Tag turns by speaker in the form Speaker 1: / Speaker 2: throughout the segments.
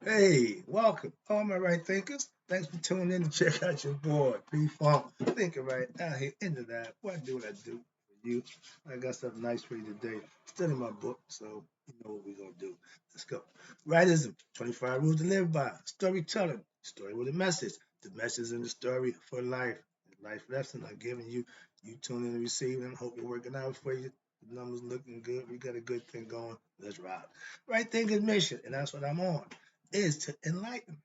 Speaker 1: Hey, welcome, all my right thinkers. Thanks for tuning in to check out your boy, P-Funk. Thinking right out here into that. What do I do for you? I got something nice for you today. Study my book, so you know what we're going to do. Let's go. Rightism, 25 rules to live by. Storytelling, story with a message. The message in the story for life. Life lesson I'm giving you. You tune in and receive them. Hope you're working out for you. The numbers looking good. We got a good thing going. Let's rock. Right thinking mission, and that's what I'm on is to enlighten,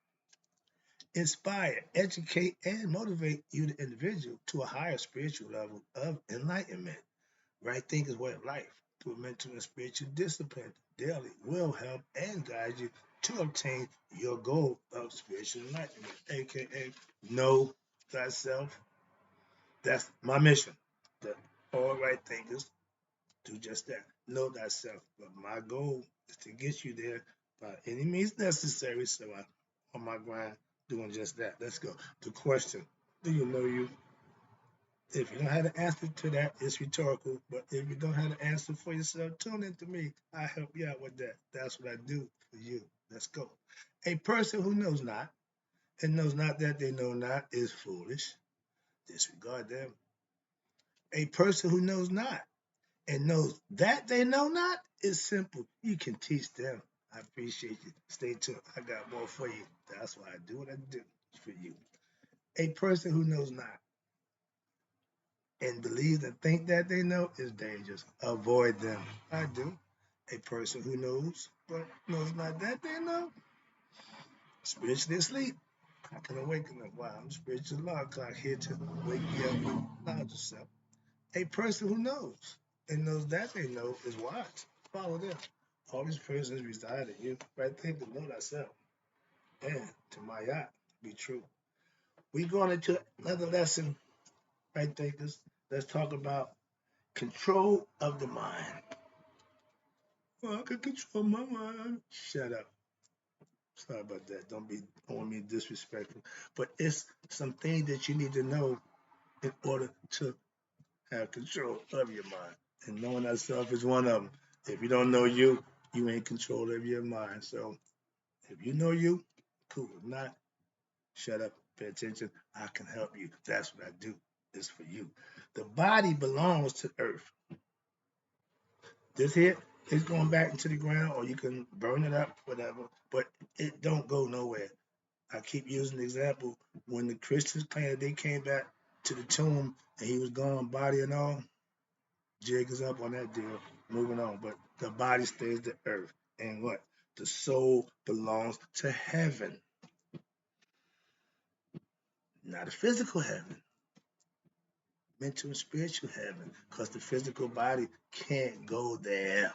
Speaker 1: inspire, educate, and motivate you, the individual, to a higher spiritual level of enlightenment. Right thinking is way of life through mental and spiritual discipline daily will help and guide you to obtain your goal of spiritual enlightenment, aka know thyself. That's my mission. That all right thinkers do just that. Know thyself. But my goal is to get you there by any means necessary. So I'm on my grind doing just that. Let's go. The question: do you know you? If you don't have an answer to that, it's rhetorical. But if you don't have an answer for yourself, tune in to me. I help you out with that. That's what I do for you. Let's go. A person who knows not and knows not that they know not is foolish. Disregard them. A person who knows not and knows that they know not is simple. You can teach them. I appreciate you. Stay tuned. I got more for you. That's why I do what I do for you. A person who knows not and believes and think that they know is dangerous. Avoid them. I do. A person who knows but knows not that they know, spiritually asleep. I can awaken them. Wow, I'm spiritual alarm clock here to wake you up with knowledge of self. A person who knows and knows that they know is wise. Follow them. All these persons reside in you. Right think to know thyself. And to my yacht, be true. We going into another lesson, right thinkers. Let's talk about control of the mind. Oh, I can control my mind. Shut up. Sorry about that. Don't be on me disrespectful. But it's some things that you need to know in order to have control of your mind. And knowing thyself is one of them. If you don't know you, you ain't control of your mind. So if you know you, cool. If not, shut up, pay attention. I can help you. That's what I do. It's for you. The body belongs to earth. This here is going back into the ground, or you can burn it up, whatever, but it don't go nowhere. I keep using the example when the Christians claimed they came back to the tomb and he was gone, body and all. Jig is up on that deal. Moving on, but the body stays to earth, and what? The soul belongs to heaven, not a physical heaven, mental and spiritual heaven, because the physical body can't go there.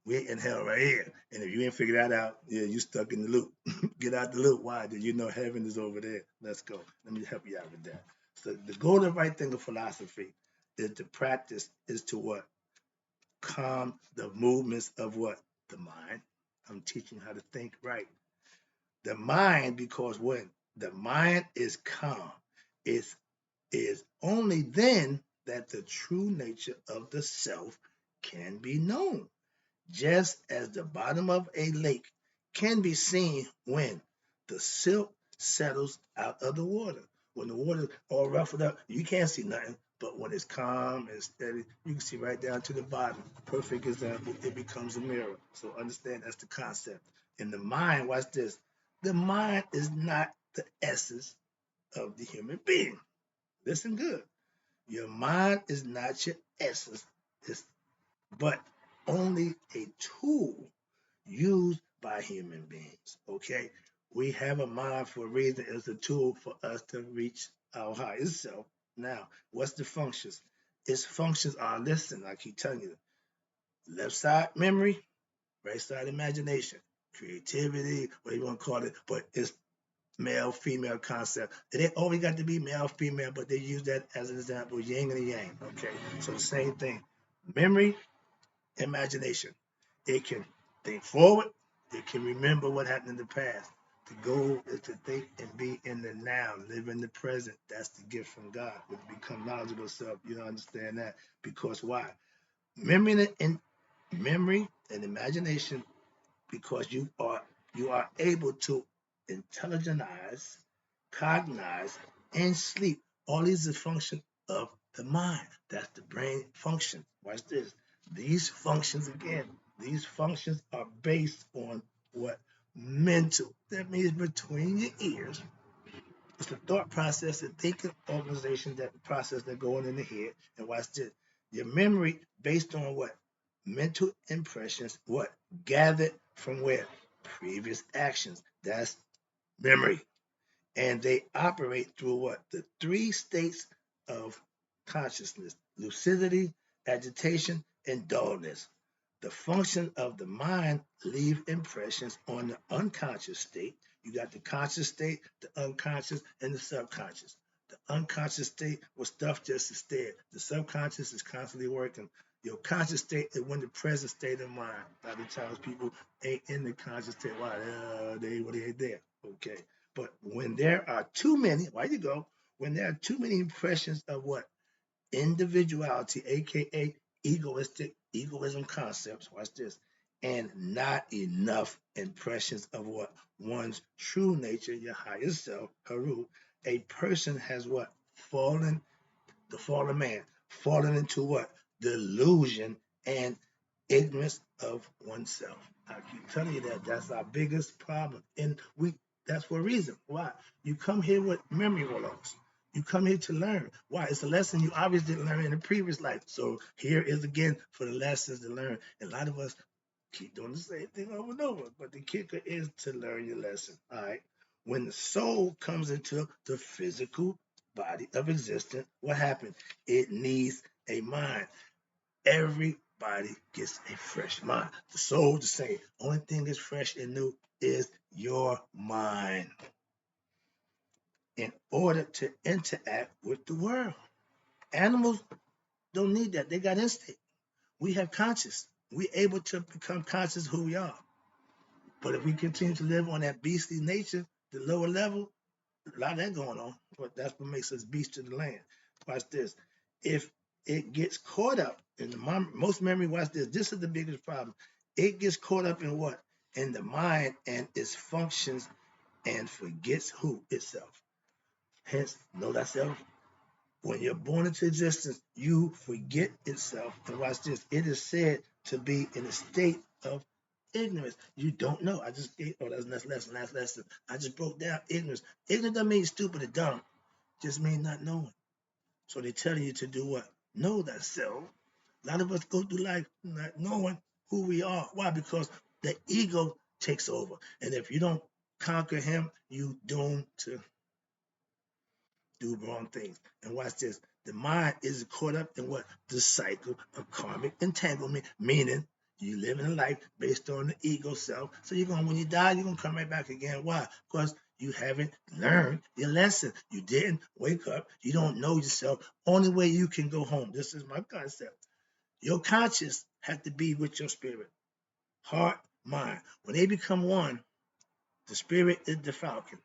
Speaker 1: We're in hell right here, and if you ain't figured that out, yeah, you stuck in the loop. Get out the loop. Why? Did you know heaven is over there? Let's go. Let me help you out with that. So the goal of right thing of philosophy is to practice is to what? Calm the movements of what? The mind. I'm teaching how to think right. The mind, because when the mind is calm, it is only then that the true nature of the self can be known. Just as the bottom of a lake can be seen when the silt settles out of the water. When the water all ruffled up, you can't see nothing. But when it's calm and steady, you can see right down to the bottom. Perfect example, it becomes a mirror. So understand that's the concept. In the mind, watch this. The mind is not the essence of the human being. Listen good. Your mind is not your essence. It's but only a tool used by human beings. Okay, we have a mind for a reason. It's a tool for us to reach our highest self. Now, what's the functions? Its functions are, listen, I keep telling you, left side memory, right side imagination, creativity, whatever you want to call it, but it's male female concept. It ain't always got to be male female, but they use that as an example, yin and yang. Okay, so the same thing, memory, imagination. It can think forward. It can remember what happened in the past. The goal is to think and be in the now, live in the present. That's the gift from God. When you become knowledgeable self, you understand that. Because why? Memory and memory and imagination, because you are you are able to intelligentize, cognize, and sleep. All these are functions of the mind. That's the brain function. Watch this. These functions, again, these functions are based on what? Mental. That means between your ears. It's the thought process, the thinking organization, that process that go on in the head. And watch this. Your memory based on what? Mental impressions, what? Gathered from where? Previous actions. That's memory. And they operate through what? The three states of consciousness: lucidity, agitation, and dullness. The function of the mind leave impressions on the unconscious state. You got the conscious state, the unconscious, and the subconscious. The unconscious state was stuff just is there. The subconscious is constantly working. Your conscious state is when the present state of mind. A lot of times people ain't in the conscious state. Why? They ain't there. Okay. But when there are too many, why you go? When there are too many impressions of what? Individuality, aka egoism concepts, watch this, and not enough impressions of what? One's true nature, your higher self, Haru, a person has what? Fallen, the fallen man, fallen into what? Delusion and ignorance of oneself. I keep telling you that that's our biggest problem. And that's for a reason. Why? You come here with memory loss. You come here to learn. Why? It's a lesson you obviously didn't learn in the previous life. So here is again for the lessons to learn. And a lot of us keep doing the same thing over and over. But the kicker is to learn your lesson. All right. When the soul comes into the physical body of existence, what happened? It needs a mind. Everybody gets a fresh mind. The soul the same. Only thing that's fresh and new is your mind in order to interact with the world. Animals don't need that. They got instinct. We have conscious. We're able to become conscious who we are. But if we continue to live on that beastly nature, the lower level, a lot of that going on. But that's what makes us beasts of the land. Watch this. If it gets caught up in the most memory, watch this. This is the biggest problem. It gets caught up in what? In the mind and its functions and forgets who? Itself. Hence, know thyself. When you're born into existence, you forget itself. And watch this. It is said to be in a state of ignorance. You don't know. I just gave, oh, that's last lesson. I just broke down ignorance. Ignorance doesn't mean stupid or dumb. It just means not knowing. So they tell you to do what? Know thyself. A lot of us go through life not knowing who we are. Why? Because the ego takes over. And if you don't conquer him, you doomed to do wrong things. And watch this. The mind is caught up in what? The cycle of karmic entanglement, meaning you live in a life based on the ego self. So you're going, when you die, you're going to come right back again. Why? Because you haven't learned your lesson. You didn't wake up. You don't know yourself. Only way you can go home. This is my concept. Your conscious has to be with your spirit, heart, mind. When they become one, the spirit is the falcon.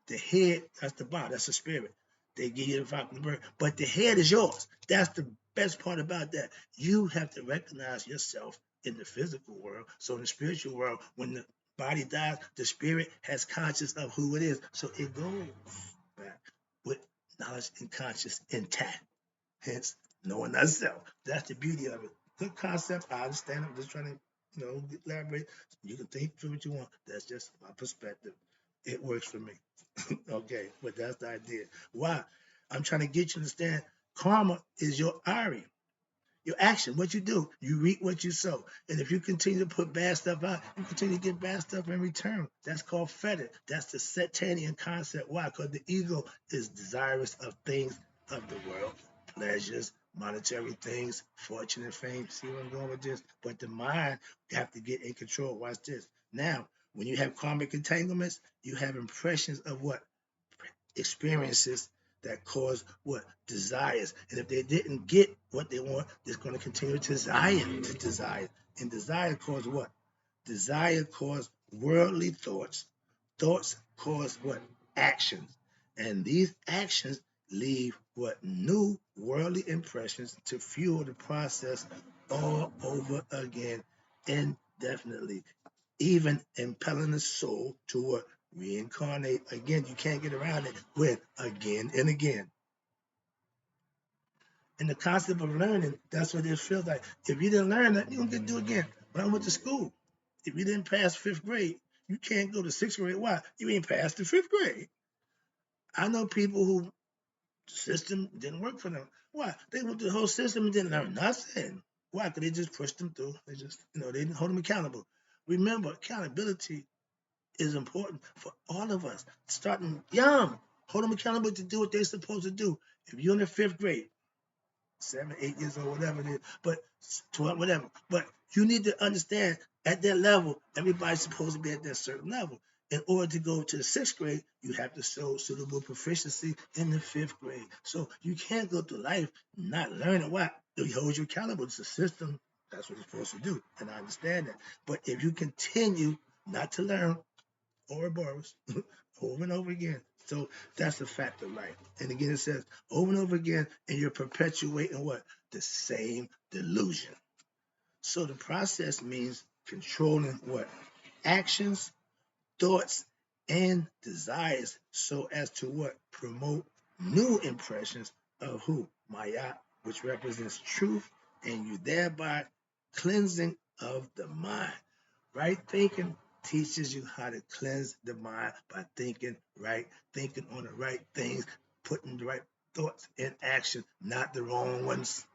Speaker 1: The head, that's the body, that's the spirit. They give you the falcon bird, but the head is yours. That's the best part about that. You have to recognize yourself in the physical world. So in the spiritual world, when the body dies, the spirit has conscious of who it is. So it goes back with knowledge and conscious intact. Hence, knowing thyself. That's the beauty of it. Good concept. I understand. I'm just trying to, elaborate. You can think through what you want. That's just my perspective. It works for me. Okay, but that's the idea. Why? I'm trying to get you to understand karma is your ari, your action, what you do. You reap what you sow. And if you continue to put bad stuff out, you continue to get bad stuff in return. That's called fetish. That's the Satanian concept. Why? Because the ego is desirous of things of the world, pleasures, monetary things, fortune and fame. See where I'm going with this? But the mind, you have to get in control. Watch this. Now, when you have karmic entanglements, you have impressions of what? Experiences that cause what? Desires. And if they didn't get what they want, they're going to continue to desire. And desire cause what? Desire cause worldly thoughts. Thoughts cause what? Actions. And these actions leave what? New worldly impressions to fuel the process all over again indefinitely. even impelling the soul to what? Reincarnate. Again, you can't get around it with again and again. And the concept of learning, that's what it feels like. If you didn't learn that, you're going to get to do it again. When I went to school, if you didn't pass fifth grade, you can't go to sixth grade. Why? You ain't passed the fifth grade. I know people who the system didn't work for them. Why? They went through the whole system and didn't learn nothing. Why? Because they just pushed them through. They just, they didn't hold them accountable. Remember, accountability is important for all of us. Starting young, hold them accountable to do what they're supposed to do. If you're in the fifth grade, 7, 8 years old, whatever it is, but 12, whatever. But you need to understand at that level, everybody's supposed to be at that certain level. In order to go to the sixth grade, you have to show suitable proficiency in the fifth grade. So you can't go through life not learning. Why? It holds you accountable. It's a system. That's what it's supposed to do. And I understand that. But if you continue not to learn, or borrows over and over again. So that's a fact of life. And again, it says over and over again, and you're perpetuating what? The same delusion. So the process means controlling what? Actions, thoughts, and desires so as to what? Promote new impressions of who? Maya, which represents truth, and you thereby cleansing of the mind. Right thinking teaches you how to cleanse the mind by thinking right, thinking on the right things, putting the right thoughts in action, not the wrong ones.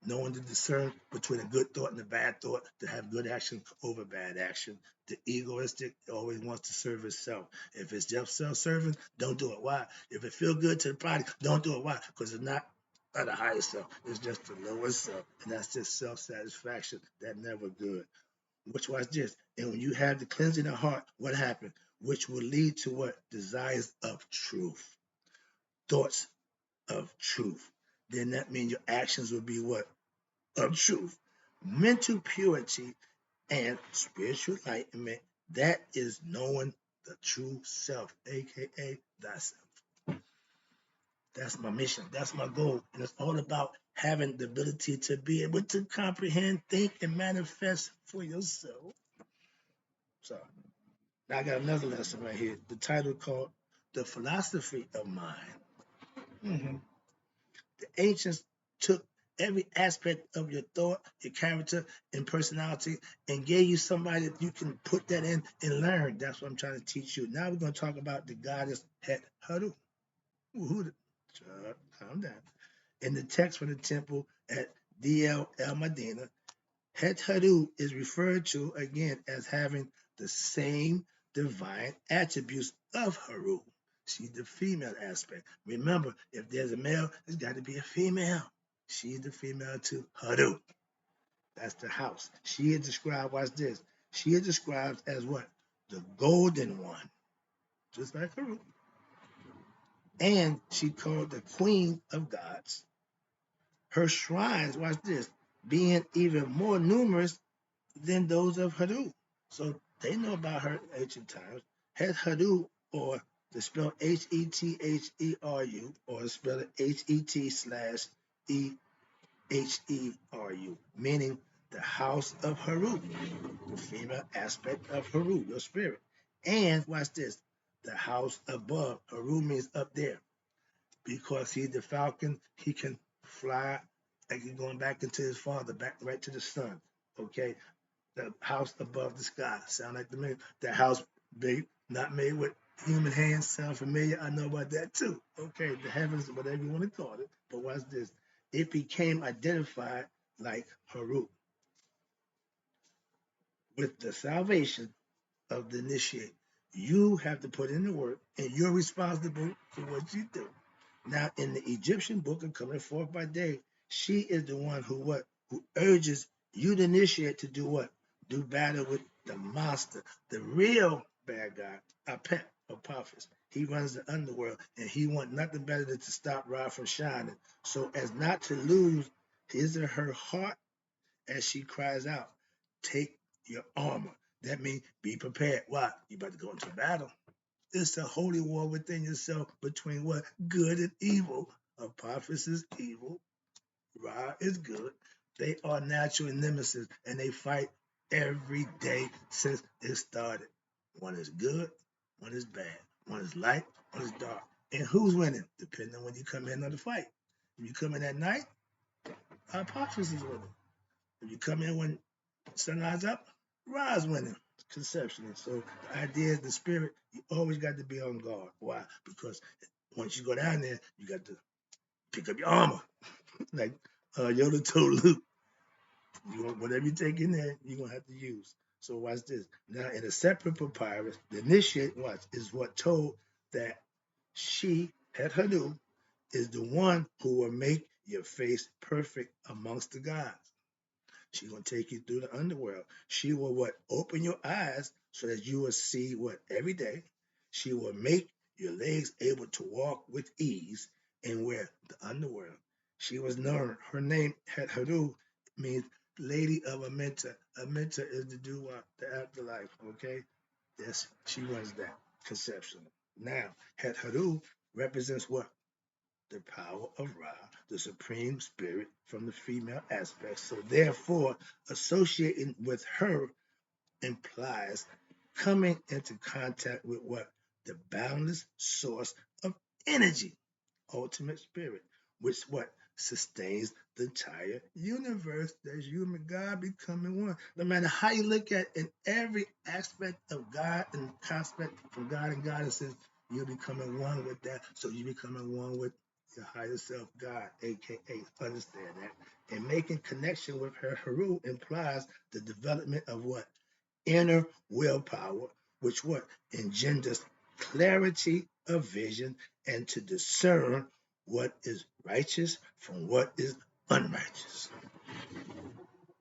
Speaker 1: Knowing to discern between a good thought and a bad thought, to have good action over bad action. The egoistic always wants to serve itself. If it's just self-serving, don't do it. Why? If it feels good to the body, don't do it. Why? Because it's not the higher self. It's just the lower self. And that's just self-satisfaction. That's never good. Which was this. And when you have the cleansing of heart, what happened? Which will lead to what? Desires of truth. Thoughts of truth. Then that means your actions will be what? Of truth. Mental purity and spiritual enlightenment, that is knowing the true self, aka thyself. That's my mission. That's my goal. And it's all about having the ability to be able to comprehend, think, and manifest for yourself. So now I got another lesson right here. The title called The Philosophy of Mind. Mm-hmm. The ancients took every aspect of your thought, your character, and personality, and gave you somebody that you can put that in and learn. That's what I'm trying to teach you. Now we're going to talk about the goddess Het Haru. Calm down. In the text from the temple at D.L. El Medina, Het Haru is referred to again as having the same divine attributes of Haru. She's the female aspect. Remember, if there's a male, there's got to be a female. She's the female to Haru. That's the house. She is described, watch this. She is described as what? The golden one, just like Haru. And she called the queen of gods. Her shrines, watch this, being even more numerous than those of Haru. So they know about her ancient times. Het Haru, or the spell Hetheru, or spell it HET/EHERU, meaning the house of Haru, the female aspect of Haru, your spirit. And watch this, the house above. Haru means up there. Because he's the falcon, he can fly like he's going back into his father, back right to the sun. Okay, the house above the sky. Sound like the man. The house big, not made with human hands. Sound familiar? I know about that too. Okay, the heavens, whatever you want to call it. But watch this. It became identified like Haru. With the salvation of the initiate, you have to put in the work, and you're responsible for what you do. Now, in the Egyptian book of Coming Forth by Day, she is the one who what? Who urges you to initiate to do what? Do battle with the monster, the real bad guy, Apep, Apophis. He runs the underworld, and he wants nothing better than to stop Ra from shining, so as not to lose his or her heart as she cries out, take your armor. That means be prepared. Why? You about to go into battle. It's a holy war within yourself between what? Good and evil. Apophis is evil. Ra is good. They are natural nemesis, and they fight every day since it started. One is good, one is bad, one is light, one is dark. And who's winning? Depending on when you come in on the fight. If you come in at night, hypothesis is winning. If you come in when sunrise up, rise winning conceptually. So the idea is the spirit, you always got to be on guard. Why? Because once you go down there, you got to pick up your armor. Like Yoda told Luke, whatever you take in there, you're gonna have to use. So watch this. Now in a separate papyrus, the initiate watch is what told that she at Hanu is the one who will make your face perfect amongst the gods. She's gonna take you through the underworld. She will what open your eyes so that you will see what every day. She will make your legs able to walk with ease and where the underworld. She was known. Her name had Haru means lady of a mentor. A mentor is to do what the afterlife. Okay, yes, she runs that conception. Now, Het Haru represents what? The power of Ra, the supreme spirit from the female aspect. So therefore, associating with her implies coming into contact with what? The boundless source of energy, ultimate spirit, which what? Sustains the entire universe. That's you and God becoming one. No matter how you look at in every aspect of God and aspect from God and goddesses, you're becoming one with that. So you're becoming one with your higher self, God, aka understand that. And making connection with her Haru implies the development of what? Inner willpower, which what engenders clarity of vision and to discern what is righteous from what is unrighteous.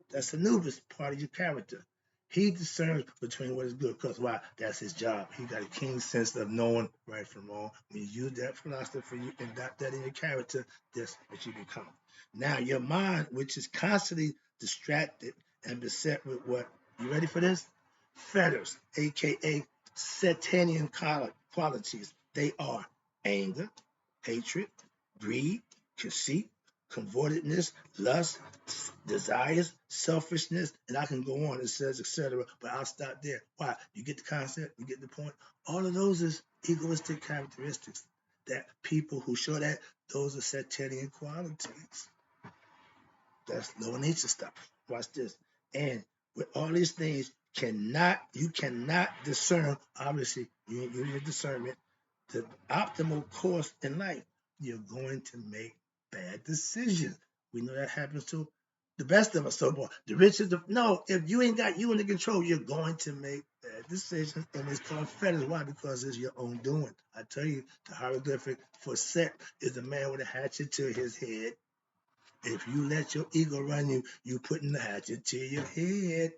Speaker 1: That's Anubis, part of your character. He discerns between what is good, because why? That's his job. He got a keen sense of knowing right from wrong. When you use that philosophy, you adopt that in your character, that's what you become. Now, your mind, which is constantly distracted and beset with what? You ready for this? Fetters, aka Satanian qualities. They are anger, hatred, greed, conceit, convortedness, lust, desires, selfishness, and I can go on. It says, etc. But I'll stop there. Why? You get the concept. You get the point. All of those is egoistic characteristics that people who show that those are Satanian qualities. That's lower nature stuff. Watch this. And with all these things, you cannot discern. Obviously, you use your discernment. The optimal course in life. You're going to make bad decisions. We know that happens to the best of us. So, boy, the richest of no. If you ain't got you under control, you're going to make bad decisions, and it's called fetters. Why? Because it's your own doing. I tell you, the hieroglyphic for Set is a man with a hatchet to his head. If you let your ego run you, you putting the hatchet to your head.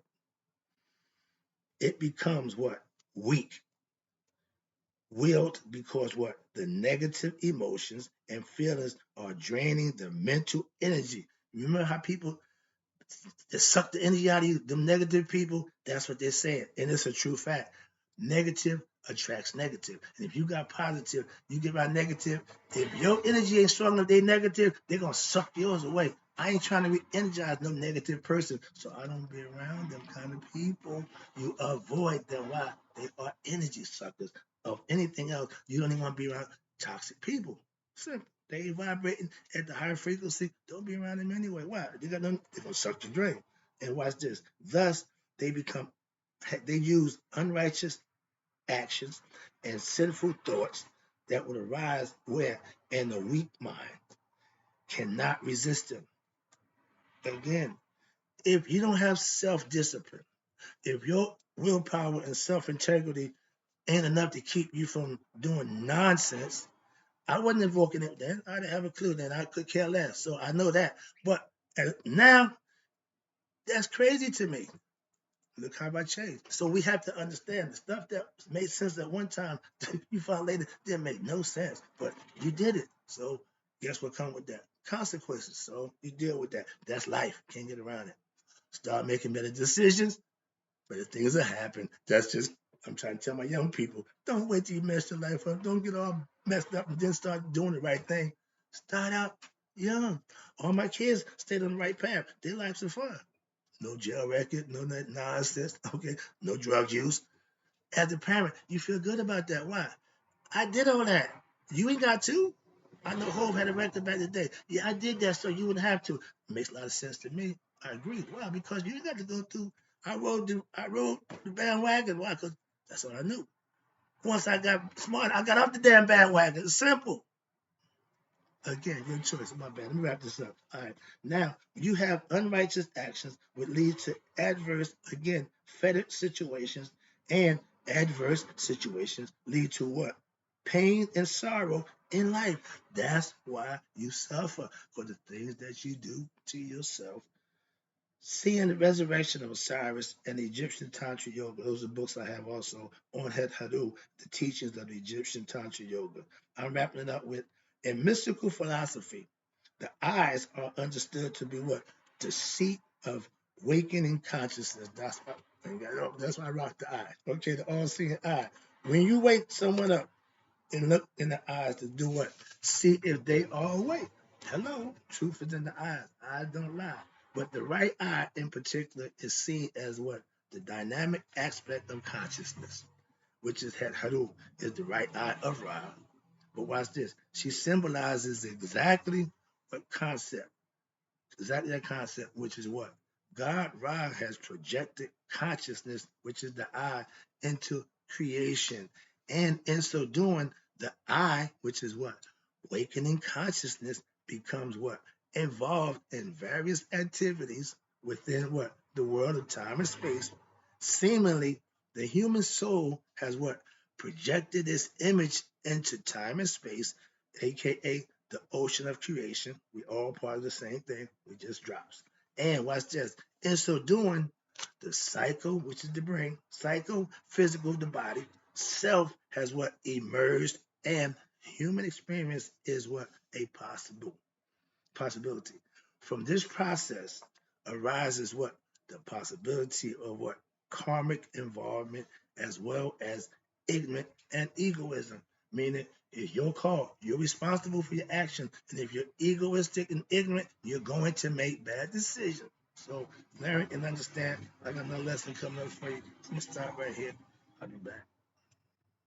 Speaker 1: It becomes what? Weak. Willed because what? The negative emotions and feelings are draining the mental energy. Remember how people that suck the energy out of you, them negative people, that's what they're saying. And it's a true fact. Negative attracts negative. And if you got positive, you give out negative. If your energy ain't strong enough, they negative, they're gonna suck yours away. I ain't trying to re-energize no negative person, so I don't be around them kind of people. You avoid them. Why? They are energy suckers. Of anything else, you don't even want to be around toxic people. Simple. They vibrating at the higher frequency. Don't be around them anyway. Why? They're gonna suck the drain. And watch this. Thus, they use unrighteous actions and sinful thoughts that would arise where in the weak mind cannot resist them. Again, if you don't have self-discipline, if your willpower and self-integrity ain't enough to keep you from doing nonsense, I wasn't invoking it then. I didn't have a clue then. I could care less. So I know that. But now, that's crazy to me. Look how I changed. So we have to understand the stuff that made sense at one time, you found later didn't make no sense. But you did it. So guess what comes with that? Consequences. So you deal with that. That's life. Can't get around it. Start making better decisions. Better things will happen. That's just, I'm trying to tell my young people, don't wait till you mess your life up. Don't get all messed up and then start doing the right thing. Start out young. All my kids stayed on the right path. Their lives are fun. no jail record, no nonsense, okay, no drug use. As a parent, you feel good about that. Why? I did all that. You ain't got to. I know Hope had a record back in the day. Yeah, I did that so you wouldn't have to. It makes a lot of sense to me. I agree. Why? Because you got to go through. I rode the bandwagon. Why? Because that's what I knew. Once I got smart, I got off the damn bandwagon. It's simple. Again, your choice. My bad. Let me wrap this up. All right. Now, you have unrighteous actions which lead to adverse, again, fettered situations, and adverse situations lead to what? Pain and sorrow in life. That's why you suffer for the things that you do to yourself. Seeing the Resurrection of Osiris and the Egyptian Tantra Yoga. Those are books I have also on Het Haru, the teachings of the Egyptian Tantra Yoga. I'm wrapping it up with in mystical philosophy, the eyes are understood to be what? The seat of awakening consciousness. That's why I rock the eye. Okay, the all-seeing eye. When you wake someone up and look in the eyes to do what? See if they are awake. Hello, truth is in the eyes. Eyes don't lie. But the right eye in particular is seen as what? The dynamic aspect of consciousness, which is Het Haru, is the right eye of Ra. But watch this. She symbolizes exactly what concept? Exactly that concept, which is what? God Ra has projected consciousness, which is the I, into creation. And in so doing, the I, which is what? Awakening consciousness becomes what? Involved in various activities within what? The world of time and space. Seemingly, the human soul has what? Projected its image into time and space, aka the ocean of creation. We all part of the same thing. We just drops. And watch this. In so doing, the psycho, which is the brain, psycho, physical, the body, self has what emerged, and human experience is what a possibility. From this process arises what? The possibility of what? Karmic involvement as well as ignorant and egoism, meaning it's your call. You're responsible for your action. And if you're egoistic and ignorant, you're going to make bad decisions. So learn and understand. I got another lesson coming up for you. I'm going to start right here. I'll be back.